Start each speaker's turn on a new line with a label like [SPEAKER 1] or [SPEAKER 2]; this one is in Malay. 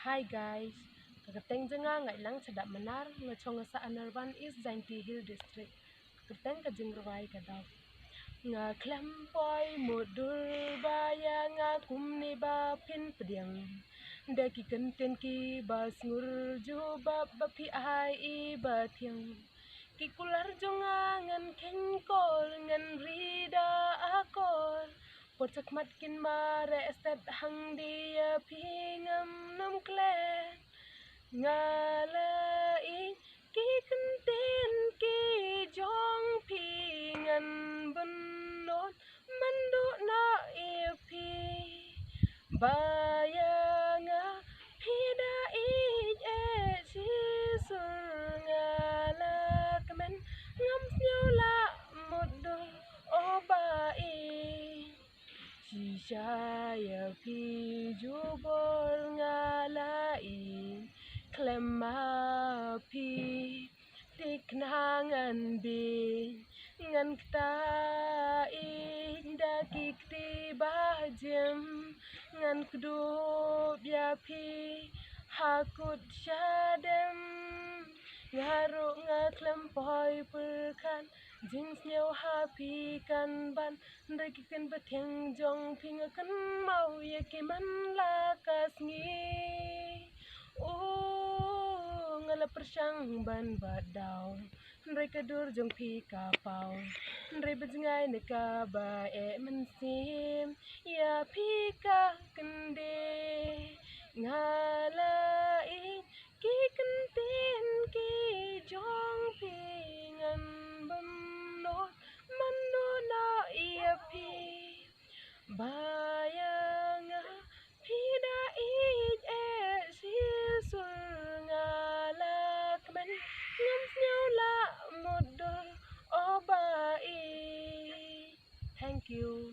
[SPEAKER 1] Hi guys, kagateng jenga ngailang sedap menar ngechong sa Anarban East Jainti Hill District. Kagateng kajeng rawai kadap. Nga klempoi mudur baya nga kumni ba pin pediang. Daki kenten ki bas ngur jubab bapi ai I batiang. Ki kular jonga ngan kenkol ngan rida akol. Pocak matkin mare estet hang dia pingam nam klen. Ngalai ki kenten ki jong pingan benot mandu na ipi. Bayanga pida ij sisur ngalakmen ngam snyola mudul obai. Shaya pi jubor ngalai klema pi tiknangan bin ngan kta daki kti bajem ngan kudu ya pi hakut syadem ngaru ngaklempoi perkan jing snyo happy kan ban ndaki kan bateng jong pinga kan mau ya kiman lakas ngi ngala persyang ban badau ndai kadur jong pi kapau ndai bajngai ne ka ba mensim ya pi ka kende ngalai ki kenten ki jong pingan benot manu na ia pi bayanga pida ij sisur ngalakmen ngam snyola mudul obai. Thank you.